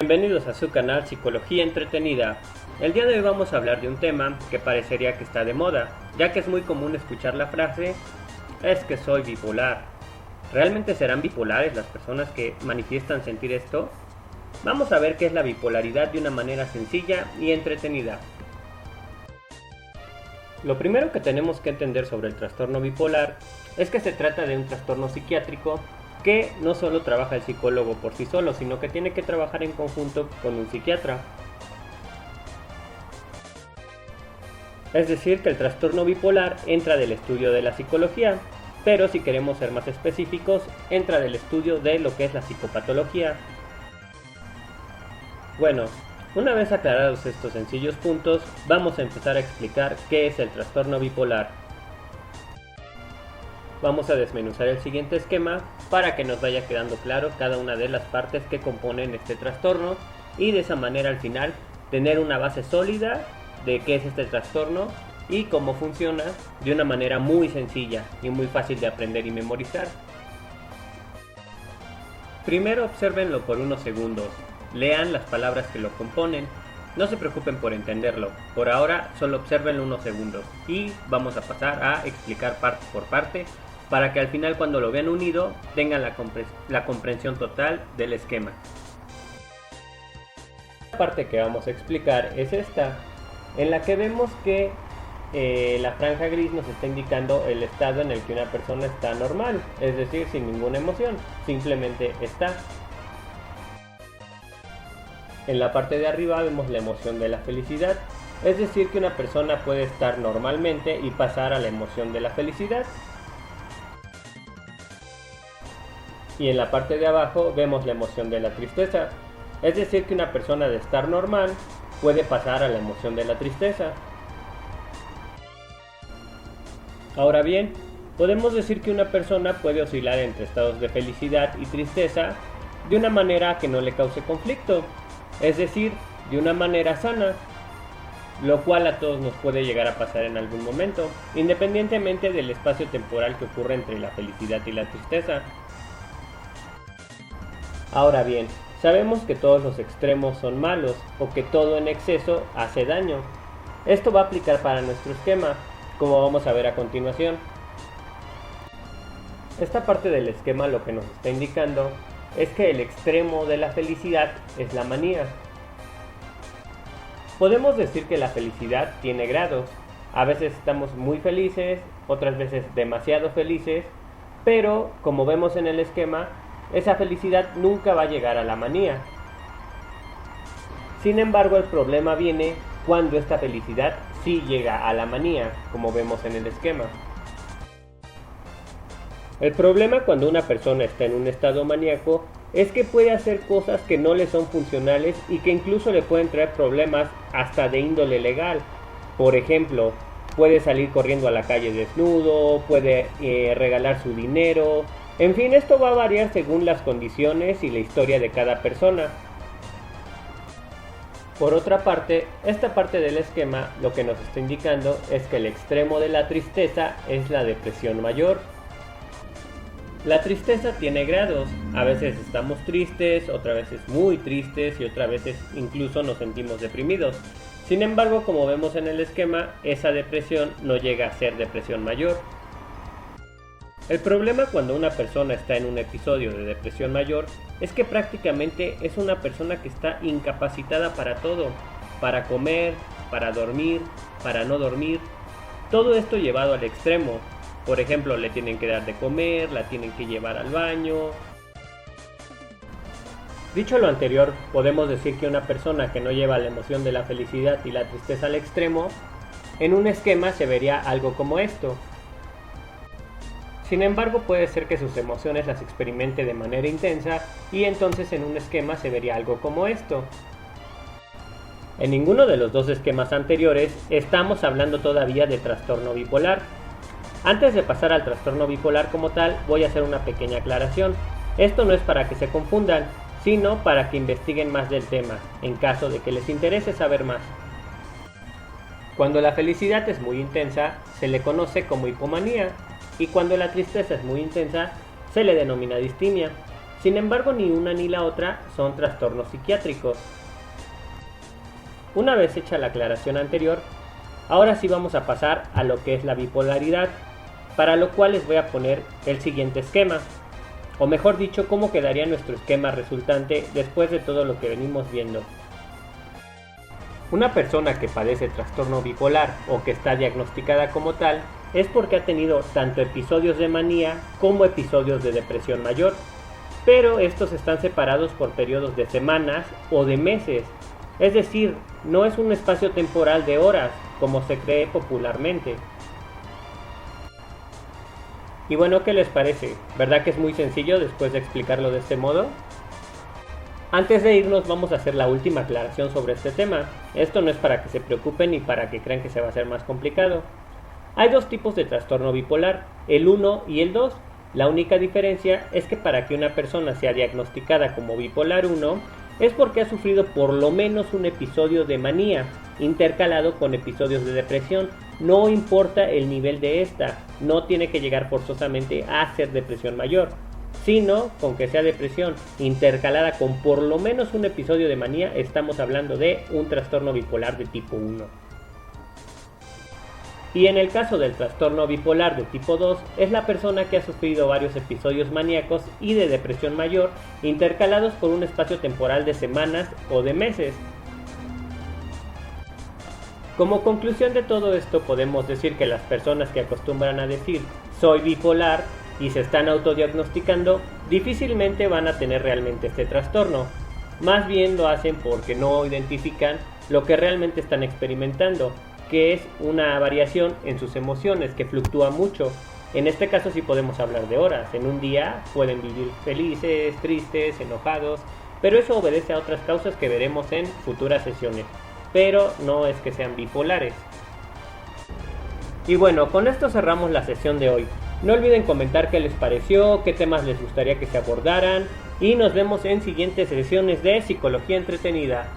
Bienvenidos a su canal Psicología Entretenida. El día de hoy vamos a hablar de un tema que parecería que está de moda, ya que es muy común escuchar la frase "es que soy bipolar". ¿Realmente serán bipolares las personas que manifiestan sentir esto? Vamos a ver qué es la bipolaridad de una manera sencilla y entretenida. Lo primero que tenemos que entender sobre el trastorno bipolar es que se trata de un trastorno psiquiátrico que no solo trabaja el psicólogo por sí solo, sino que tiene que trabajar en conjunto con un psiquiatra. Es decir, que el trastorno bipolar entra del estudio de la psicología, pero si queremos ser más específicos, entra del estudio de lo que es la psicopatología. Bueno, una vez aclarados estos sencillos puntos, vamos a empezar a explicar qué es el trastorno bipolar. Vamos a desmenuzar el siguiente esquema para que nos vaya quedando claro cada una de las partes que componen este trastorno y de esa manera al final tener una base sólida de qué es este trastorno y cómo funciona de una manera muy sencilla y muy fácil de aprender y memorizar. Primero obsérvenlo por unos segundos, lean las palabras que lo componen, no se preocupen por entenderlo, por ahora solo obsérvenlo unos segundos y vamos a pasar a explicar parte por parte para que al final cuando lo vean unido tengan la comprensión total del esquema. La parte que vamos a explicar es esta, en la que vemos que la franja gris nos está indicando el estado en el que una persona está normal, es decir, sin ninguna emoción, simplemente está. En la parte de arriba vemos la emoción de la felicidad, es decir, que una persona puede estar normalmente y pasar a la emoción de la felicidad. Y en la parte de abajo vemos la emoción de la tristeza, es decir, que una persona de estar normal puede pasar a la emoción de la tristeza. Ahora bien, podemos decir que una persona puede oscilar entre estados de felicidad y tristeza de una manera que no le cause conflicto, es decir, de una manera sana, lo cual a todos nos puede llegar a pasar en algún momento, independientemente del espacio temporal que ocurre entre la felicidad y la tristeza. Ahora bien, sabemos que todos los extremos son malos o que todo en exceso hace daño. Esto va a aplicar para nuestro esquema, como vamos a ver a continuación. Esta parte del esquema lo que nos está indicando es que el extremo de la felicidad es la manía. Podemos decir que la felicidad tiene grados. A veces estamos muy felices, otras veces demasiado felices, pero como vemos en el esquema, esa felicidad nunca va a llegar a la manía. Sin embargo, el problema viene cuando esta felicidad sí llega a la manía, como vemos en el esquema. El problema cuando una persona está en un estado maníaco es que puede hacer cosas que no le son funcionales y que incluso le pueden traer problemas hasta de índole legal. Por ejemplo, puede salir corriendo a la calle desnudo, puede regalar su dinero. En fin, esto va a variar según las condiciones y la historia de cada persona. Por otra parte, esta parte del esquema lo que nos está indicando es que el extremo de la tristeza es la depresión mayor. La tristeza tiene grados, a veces estamos tristes, otras veces muy tristes y otras veces incluso nos sentimos deprimidos. Sin embargo, como vemos en el esquema, esa depresión no llega a ser depresión mayor. El problema cuando una persona está en un episodio de depresión mayor es que prácticamente es una persona que está incapacitada para todo, para comer, para dormir, para no dormir, todo esto llevado al extremo. Por ejemplo, le tienen que dar de comer, la tienen que llevar al baño. Dicho lo anterior, podemos decir que una persona que no lleva la emoción de la felicidad y la tristeza al extremo, en un esquema se vería algo como esto. Sin embargo, puede ser que sus emociones las experimente de manera intensa y entonces en un esquema se vería algo como esto. En ninguno de los dos esquemas anteriores estamos hablando todavía de trastorno bipolar. Antes de pasar al trastorno bipolar como tal, voy a hacer una pequeña aclaración. Esto no es para que se confundan, sino para que investiguen más del tema, en caso de que les interese saber más. Cuando la felicidad es muy intensa, se le conoce como hipomanía, y cuando la tristeza es muy intensa, se le denomina distimia. Sin embargo, ni una ni la otra son trastornos psiquiátricos. Una vez hecha la aclaración anterior, ahora sí vamos a pasar a lo que es la bipolaridad, para lo cual les voy a poner el siguiente esquema, o mejor dicho, cómo quedaría nuestro esquema resultante después de todo lo que venimos viendo. Una persona que padece trastorno bipolar o que está diagnosticada como tal es porque ha tenido tanto episodios de manía como episodios de depresión mayor, pero estos están separados por periodos de semanas o de meses, es decir, no es un espacio temporal de horas como se cree popularmente. Y bueno, ¿qué les parece? ¿Verdad que es muy sencillo después de explicarlo de este modo? Antes de irnos vamos a hacer la última aclaración sobre este tema. Esto no es para que se preocupen ni para que crean que se va a hacer más complicado. Hay dos tipos de trastorno bipolar, el 1 y el 2. La única diferencia es que para que una persona sea diagnosticada como bipolar 1 es porque ha sufrido por lo menos un episodio de manía, intercalado con episodios de depresión. No importa el nivel de esta, no tiene que llegar forzosamente a ser depresión mayor, sino con que sea depresión intercalada con por lo menos un episodio de manía, estamos hablando de un trastorno bipolar de tipo 1. Y en el caso del trastorno bipolar de tipo 2, es la persona que ha sufrido varios episodios maníacos y de depresión mayor, intercalados por un espacio temporal de semanas o de meses. Como conclusión de todo esto, podemos decir que las personas que acostumbran a decir soy bipolar y se están autodiagnosticando, difícilmente van a tener realmente este trastorno. Más bien lo hacen porque no identifican lo que realmente están experimentando, que es una variación en sus emociones que fluctúa mucho. En este caso sí podemos hablar de horas. En un día pueden vivir felices, tristes, enojados, pero eso obedece a otras causas que veremos en futuras sesiones. Pero no es que sean bipolares. Y bueno, con esto cerramos la sesión de hoy. No olviden comentar qué les pareció, qué temas les gustaría que se abordaran y nos vemos en siguientes sesiones de Psicología Entretenida.